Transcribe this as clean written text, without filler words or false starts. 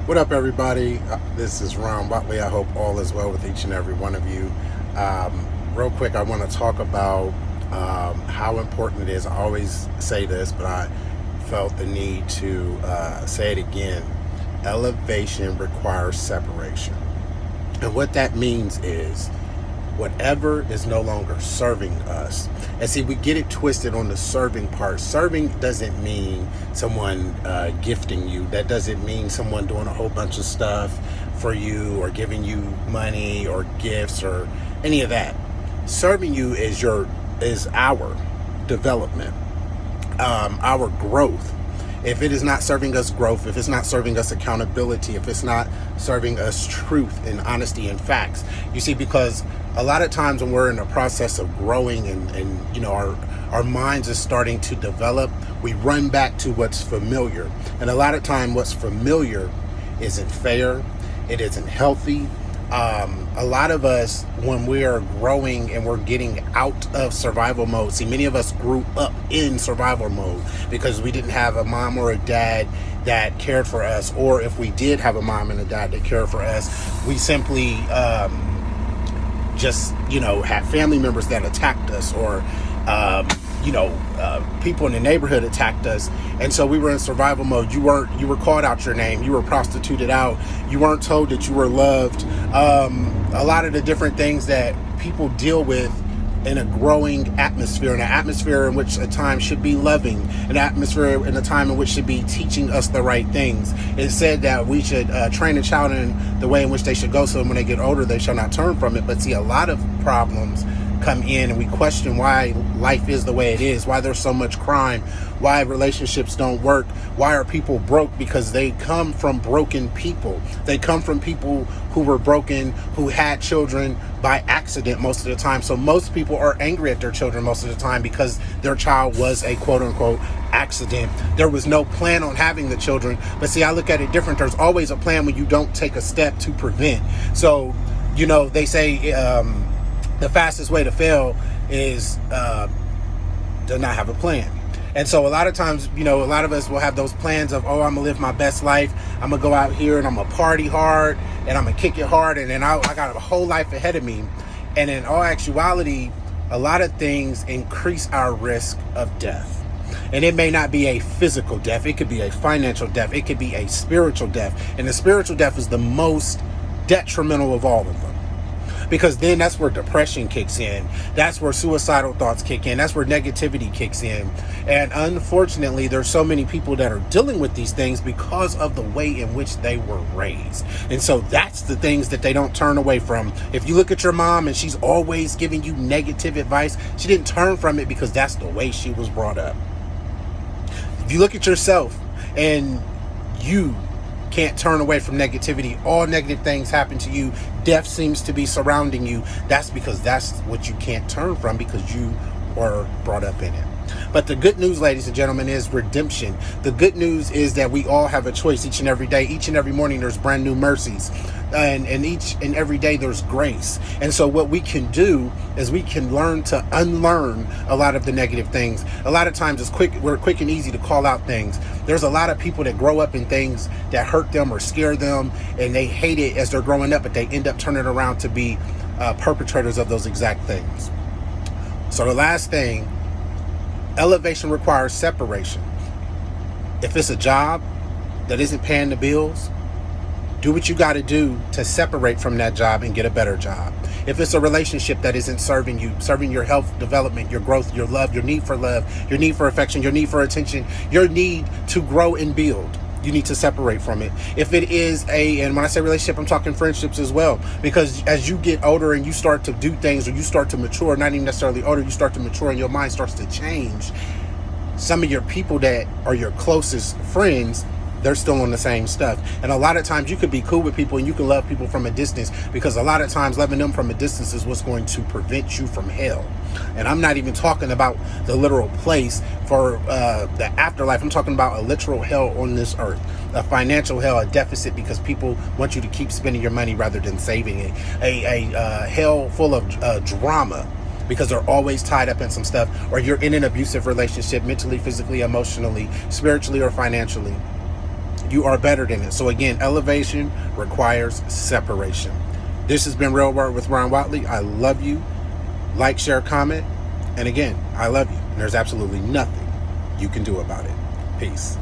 What up, everybody? This is Ron Whatley. I hope all is well with each and every one of you. Real quick, I want to talk about how important it is. I always say this, but I felt the need to say it again. Elevation requires separation. And what that means is whatever is no longer serving us. And see, we get it twisted on the serving part. Serving doesn't mean someone gifting you. That doesn't mean someone doing a whole bunch of stuff for you or giving you money or gifts or any of that. Serving you is our development, our growth. If it is not serving us growth, if it's not serving us accountability, if it's not serving us truth and honesty and facts, you see, because a lot of times when we're in the process of growing and you know, our minds are starting to develop, we run back to what's familiar. And a lot of time what's familiar isn't fair, it isn't healthy. A lot of us, when we are growing and we're getting out of survival mode, see, many of us grew up in survival mode because we didn't have a mom or a dad that cared for us, or if we did have a mom and a dad that cared for us, we simply just, you know, had family members that attacked us, or people in the neighborhood attacked us, and so we were in survival mode. You were called out your name, you were prostituted out, you weren't told that you were loved. A lot of the different things that people deal with in a growing atmosphere, in an atmosphere in which a time should be loving, an atmosphere in a time in which should be teaching us the right things. It said that we should train a child in the way in which they should go, so when they get older they shall not turn from it. But see, a lot of problems come in and we question why life is the way it is, why there's so much crime, why relationships don't work, why are people broke? Because they come from broken people. They come from people who were broken, who had children by accident most of the time. So most people are angry at their children most of the time because their child was a quote unquote accident. There was no plan on having the children. But see, I look at it different. There's always a plan when you don't take a step to prevent. So, you know, they say the fastest way to fail is to not have a plan. And so a lot of times, you know, a lot of us will have those plans of, oh, I'm gonna live my best life, I'm gonna go out here and I'm gonna party hard and I'm gonna kick it hard, and then I got a whole life ahead of me. And in all actuality, a lot of things increase our risk of death. And it may not be a physical death, it could be a financial death, it could be a spiritual death. And the spiritual death is the most detrimental of all of them. Because then that's where depression kicks in. That's where suicidal thoughts kick in. That's where negativity kicks in. And unfortunately, there's so many people that are dealing with these things because of the way in which they were raised. And so that's the things that they don't turn away from. If you look at your mom and she's always giving you negative advice, she didn't turn from it because that's the way she was brought up. If you look at yourself and you can't turn away from negativity, all negative things happen to you, death seems to be surrounding you, that's because that's what you can't turn from, because you were brought up in it. But the good news, ladies and gentlemen, is redemption. The good news is that we all have a choice each and every day. Each and every morning there's brand new mercies, and each and every day there's grace. And so what we can do is we can learn to unlearn a lot of the negative things. A lot of times we're quick and easy to call out things. There's a lot of people that grow up in things that hurt them or scare them, and they hate it as they're growing up, but they end up turning around to be perpetrators of those exact things. So the last thing, elevation requires separation. If it's a job that isn't paying the bills, do what you got to do to separate from that job and get a better job. If it's a relationship that isn't serving you, serving your health, development, your growth, your love, your need for love, your need for affection, your need for attention, your need to grow and build, you need to separate from it. If it is and when I say relationship, I'm talking friendships as well, because as you get older and you start to do things, or you start to mature, not even necessarily older, you start to mature and your mind starts to change, some of your people that are your closest friends, they're still on the same stuff. And a lot of times you could be cool with people and you can love people from a distance, because a lot of times loving them from a distance is what's going to prevent you from hell. And I'm not even talking about the literal place for the afterlife. I'm talking about a literal hell on this earth, a financial hell, a deficit, because people want you to keep spending your money rather than saving it, a hell full of drama, because they're always tied up in some stuff, or you're in an abusive relationship, mentally, physically, emotionally, spiritually, or financially. You are better than it. So again, elevation requires separation. This has been Real Word with Ron Whatley. I love you. Like, share, comment. And again, I love you. And there's absolutely nothing you can do about it. Peace.